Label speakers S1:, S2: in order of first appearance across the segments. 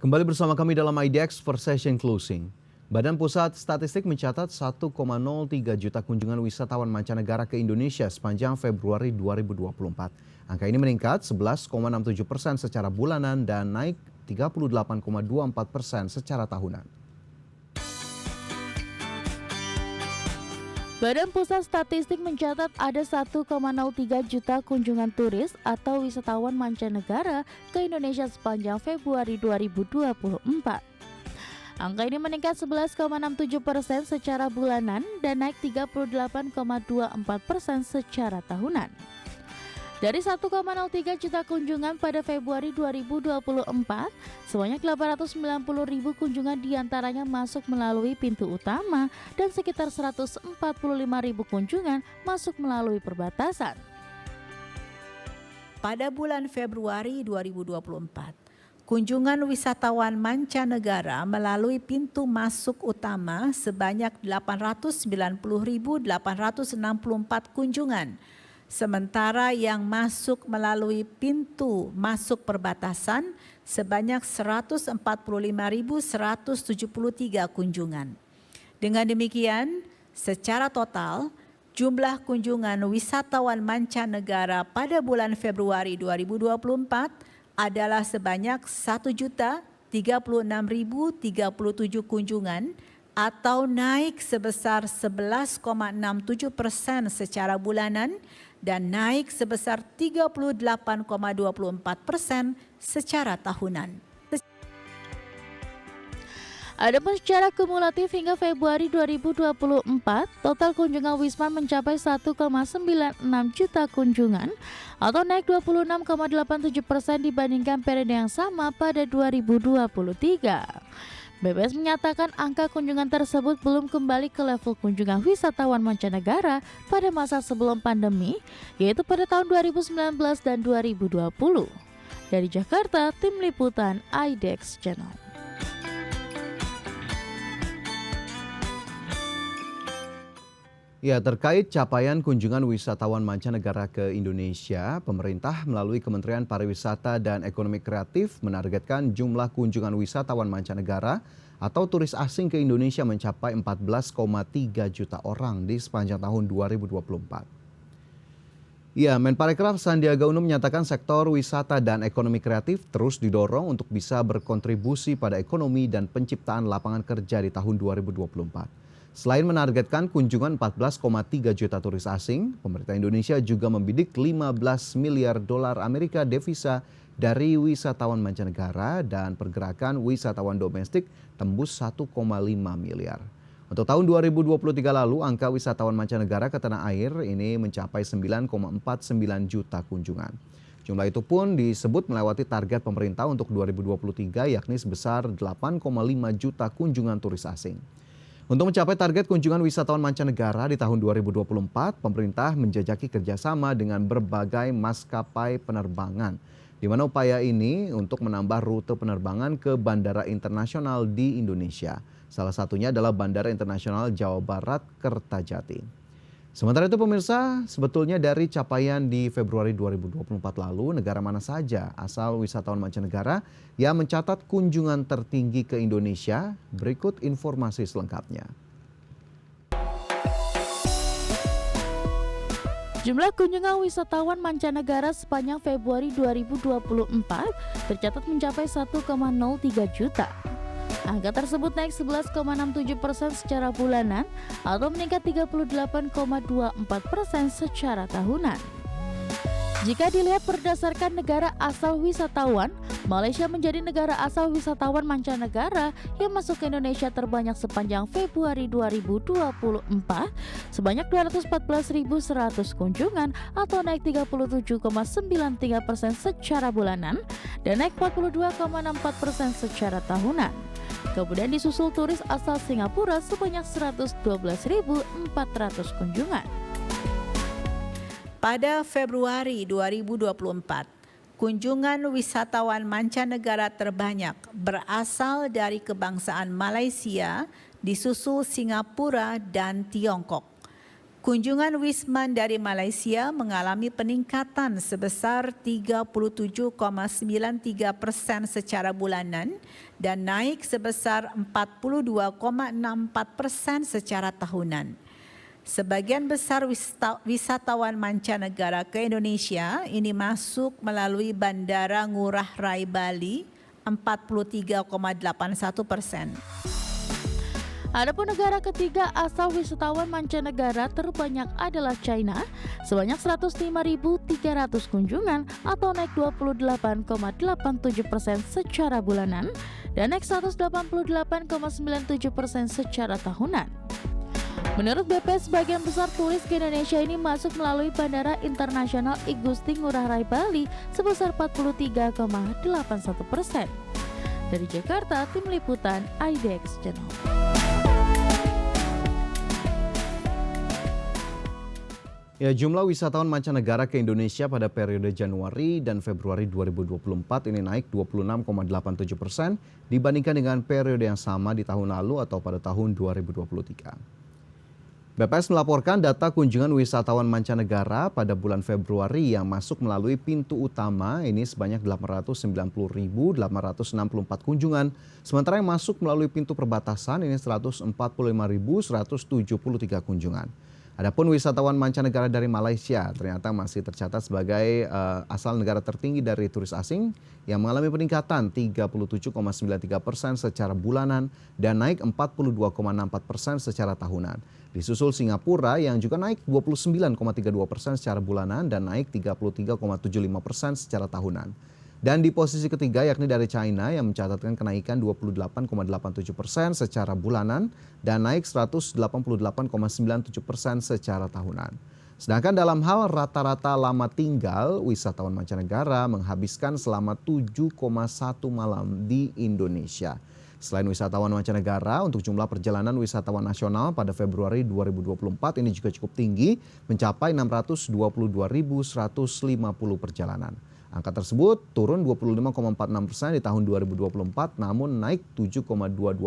S1: Kembali bersama kami dalam IDX First Session Closing. Badan Pusat Statistik mencatat 1,03 juta kunjungan wisatawan mancanegara ke Indonesia sepanjang Februari 2024. Angka ini meningkat 11,67% secara bulanan dan naik 38,24% secara tahunan.
S2: Badan Pusat Statistik mencatat ada 1,03 juta kunjungan turis atau wisatawan mancanegara ke Indonesia sepanjang Februari 2024. Angka ini meningkat 11,67% secara bulanan dan naik 38,24% secara tahunan. Dari 1,03 juta kunjungan pada Februari 2024, sebanyak 890.000 kunjungan diantaranya masuk melalui pintu utama dan sekitar 145.000 kunjungan masuk melalui perbatasan.
S3: Pada bulan Februari 2024, kunjungan wisatawan mancanegara melalui pintu masuk utama sebanyak 890.864 kunjungan. Sementara yang masuk melalui pintu masuk perbatasan sebanyak 145.173 kunjungan. Dengan demikian, secara total, jumlah kunjungan wisatawan mancanegara pada bulan Februari 2024 adalah sebanyak 1.036.037 kunjungan atau naik sebesar 11,67% secara bulanan dan naik sebesar 38,24% secara tahunan.
S2: Adapun secara kumulatif hingga Februari 2024, total kunjungan Wisman mencapai 1,96 juta kunjungan atau naik 26,87% dibandingkan periode yang sama pada 2023. BPS menyatakan angka kunjungan tersebut belum kembali ke level kunjungan wisatawan mancanegara pada masa sebelum pandemi, yaitu pada tahun 2019 dan 2020. Dari Jakarta, Tim Liputan IDX Channel.
S1: Ya, terkait capaian kunjungan wisatawan mancanegara ke Indonesia, pemerintah melalui Kementerian Pariwisata dan Ekonomi Kreatif menargetkan jumlah kunjungan wisatawan mancanegara atau turis asing ke Indonesia mencapai 14,3 juta orang di sepanjang tahun 2024. Ya, Menparekraf Sandiaga Uno menyatakan sektor wisata dan ekonomi kreatif terus didorong untuk bisa berkontribusi pada ekonomi dan penciptaan lapangan kerja di tahun 2024. Selain menargetkan kunjungan 14,3 juta turis asing, pemerintah Indonesia juga membidik 15 miliar dolar Amerika devisa dari wisatawan mancanegara dan pergerakan wisatawan domestik tembus 1,5 miliar. Untuk tahun 2023 lalu, angka wisatawan mancanegara ke tanah air ini mencapai 9,49 juta kunjungan. Jumlah itu pun disebut melewati target pemerintah untuk 2023 yakni sebesar 8,5 juta kunjungan turis asing. Untuk mencapai target kunjungan wisatawan mancanegara di tahun 2024, pemerintah menjajaki kerjasama dengan berbagai maskapai penerbangan, di mana upaya ini untuk menambah rute penerbangan ke bandara internasional di Indonesia. Salah satunya adalah Bandara Internasional Jawa Barat Kertajati. Sementara itu pemirsa, sebetulnya dari capaian di Februari 2024 lalu, negara mana saja asal wisatawan mancanegara yang mencatat kunjungan tertinggi ke Indonesia? Berikut informasi selengkapnya.
S2: Jumlah kunjungan wisatawan mancanegara sepanjang Februari 2024 tercatat mencapai 1,03 juta. Angka tersebut naik 11,67% secara bulanan atau meningkat 38,24% secara tahunan. Jika dilihat berdasarkan negara asal wisatawan, Malaysia menjadi negara asal wisatawan mancanegara yang masuk ke Indonesia terbanyak sepanjang Februari 2024, sebanyak 214.100 kunjungan atau naik 37,93% secara bulanan dan naik 42,64% secara tahunan. Kemudian disusul turis asal Singapura sebanyak 112.400 kunjungan.
S3: Pada Februari 2024, kunjungan wisatawan mancanegara terbanyak berasal dari kebangsaan Malaysia, disusul Singapura dan Tiongkok. Kunjungan Wisman dari Malaysia mengalami peningkatan sebesar 37,93% secara bulanan dan naik sebesar 42,64% secara tahunan. Sebagian besar wisatawan mancanegara ke Indonesia ini masuk melalui Bandara Ngurah Rai Bali 43,81%.
S2: Adapun negara ketiga asal wisatawan mancanegara terbanyak adalah China, sebanyak 105.300 kunjungan atau naik 28,87% secara bulanan dan naik 188,97% secara tahunan. Menurut BP, sebagian besar turis ke Indonesia ini masuk melalui Bandara Internasional I Gusti Ngurah Rai Bali sebesar 43,81%. Dari Jakarta, Tim Liputan IDX Channel.
S1: Ya, jumlah wisatawan mancanegara ke Indonesia pada periode Januari dan Februari 2024 ini naik 26,87% dibandingkan dengan periode yang sama di tahun lalu atau pada tahun 2023. BPS melaporkan data kunjungan wisatawan mancanegara pada bulan Februari yang masuk melalui pintu utama ini sebanyak 890.864 kunjungan, sementara yang masuk melalui pintu perbatasan ini 145.173 kunjungan. Adapun wisatawan mancanegara dari Malaysia ternyata masih tercatat sebagai asal negara tertinggi dari turis asing yang mengalami peningkatan 37,93% secara bulanan dan naik 42,64% secara tahunan. Disusul Singapura yang juga naik 29,32% secara bulanan dan naik 33,75% secara tahunan. Dan di posisi ketiga yakni dari China yang mencatatkan kenaikan 28,87% secara bulanan dan naik 188,97% secara tahunan. Sedangkan dalam hal rata-rata lama tinggal, wisatawan mancanegara menghabiskan selama 7,1 malam di Indonesia. Selain wisatawan mancanegara, untuk jumlah perjalanan wisatawan nasional pada Februari 2024 ini juga cukup tinggi, mencapai 622.150 perjalanan. Angka tersebut turun 25,46% di tahun 2024 namun naik 7,22%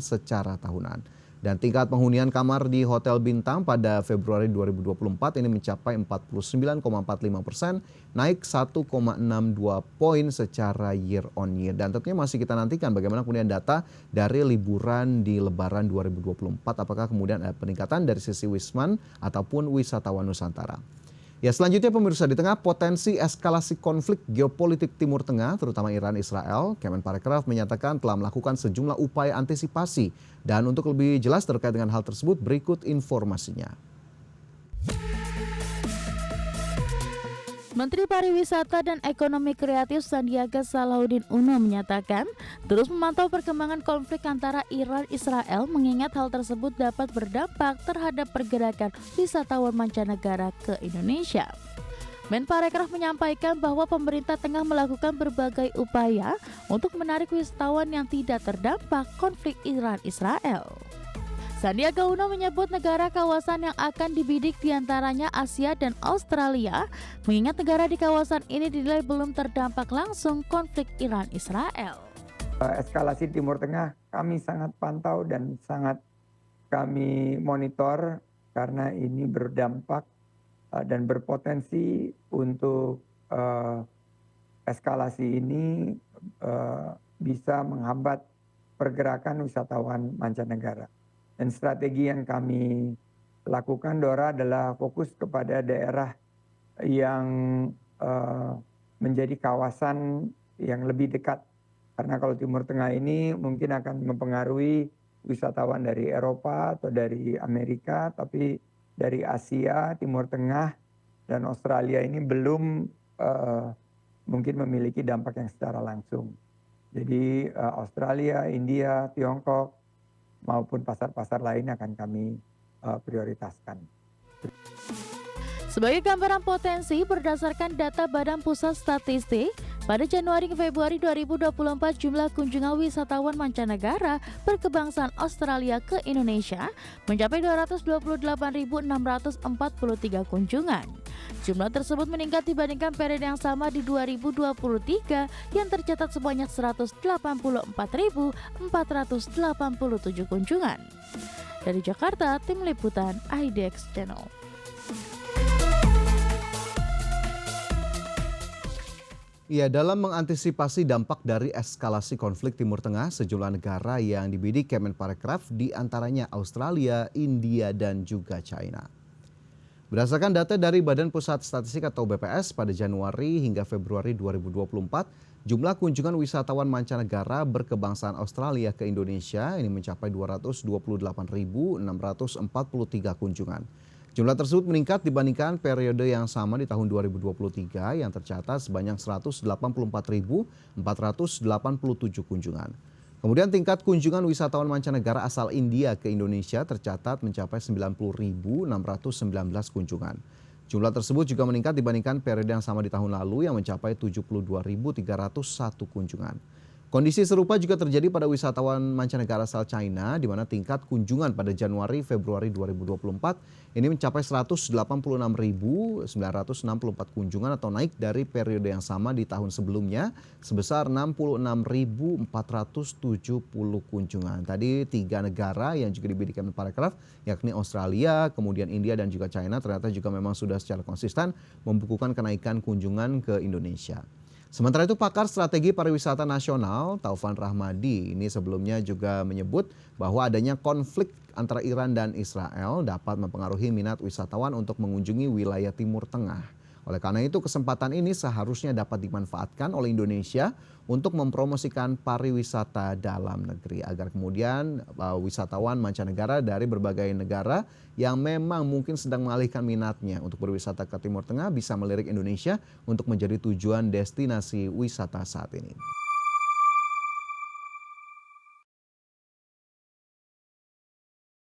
S1: secara tahunan. Dan tingkat penghunian kamar di Hotel Bintang pada Februari 2024 ini mencapai 49,45%, naik 1,62 poin secara year on year. Dan tentunya masih kita nantikan bagaimana kemudian data dari liburan di Lebaran 2024, apakah kemudian ada peningkatan dari sisi Wisman ataupun wisatawan Nusantara. Ya, selanjutnya pemirsa, di tengah potensi eskalasi konflik geopolitik Timur Tengah, terutama Iran-Israel, Kemenparekraf menyatakan telah melakukan sejumlah upaya antisipasi. Dan untuk lebih jelas terkait dengan hal tersebut, berikut informasinya.
S2: Menteri Pariwisata dan Ekonomi Kreatif Sandiaga Salahuddin Uno menyatakan terus memantau perkembangan konflik antara Iran-Israel mengingat hal tersebut dapat berdampak terhadap pergerakan wisatawan mancanegara ke Indonesia. Menparekraf menyampaikan bahwa pemerintah tengah melakukan berbagai upaya untuk menarik wisatawan yang tidak terdampak konflik Iran-Israel. Sandiaga Uno menyebut negara kawasan yang akan dibidik diantaranya Asia dan Australia, mengingat negara di kawasan ini dinilai belum terdampak langsung konflik Iran-Israel.
S4: Eskalasi Timur Tengah kami sangat pantau dan sangat kami monitor karena ini berdampak dan berpotensi untuk eskalasi ini bisa menghambat pergerakan wisatawan mancanegara. Dan strategi yang kami lakukan, Dora, adalah fokus kepada daerah yang menjadi kawasan yang lebih dekat. Karena kalau Timur Tengah ini mungkin akan mempengaruhi wisatawan dari Eropa atau dari Amerika, tapi dari Asia, Timur Tengah, dan Australia ini belum mungkin memiliki dampak yang secara langsung. Jadi Australia, India, Tiongkok, maupun pasar-pasar lain akan kami prioritaskan.
S2: Sebagai gambaran potensi berdasarkan data Badan Pusat Statistik, pada Januari ke Februari 2024 jumlah kunjungan wisatawan mancanegara berkebangsaan Australia ke Indonesia mencapai 228.643 kunjungan. Jumlah tersebut meningkat dibandingkan periode yang sama di 2023 yang tercatat sebanyak 184.487 kunjungan. Dari Jakarta, Tim Liputan IDX Channel.
S1: Ya, dalam mengantisipasi dampak dari eskalasi konflik Timur Tengah, sejumlah negara yang dibidik Kemenparekraf diantaranya Australia, India, dan juga China. Berdasarkan data dari Badan Pusat Statistik atau BPS pada Januari hingga Februari 2024, jumlah kunjungan wisatawan mancanegara berkebangsaan Australia ke Indonesia ini mencapai 228.643 kunjungan. Jumlah tersebut meningkat dibandingkan periode yang sama di tahun 2023 yang tercatat sebanyak 184.487 kunjungan. Kemudian tingkat kunjungan wisatawan mancanegara asal India ke Indonesia tercatat mencapai 90.619 kunjungan. Jumlah tersebut juga meningkat dibandingkan periode yang sama di tahun lalu yang mencapai 72.301 kunjungan. Kondisi serupa juga terjadi pada wisatawan mancanegara asal China, di mana tingkat kunjungan pada Januari-Februari 2024 ini mencapai 186.964 kunjungan atau naik dari periode yang sama di tahun sebelumnya sebesar 66.470 kunjungan. Tadi 3 negara yang juga dibidik Kemenparekraf yakni Australia, kemudian India dan juga China ternyata juga memang sudah secara konsisten membukukan kenaikan kunjungan ke Indonesia. Sementara itu pakar strategi pariwisata nasional Taufan Rahmadi ini sebelumnya juga menyebut bahwa adanya konflik antara Iran dan Israel dapat mempengaruhi minat wisatawan untuk mengunjungi wilayah Timur Tengah. Oleh karena itu kesempatan ini seharusnya dapat dimanfaatkan oleh Indonesia untuk mempromosikan pariwisata dalam negeri agar kemudian wisatawan mancanegara dari berbagai negara yang memang mungkin sedang mengalihkan minatnya untuk berwisata ke Timur Tengah bisa melirik Indonesia untuk menjadi tujuan destinasi wisata saat ini.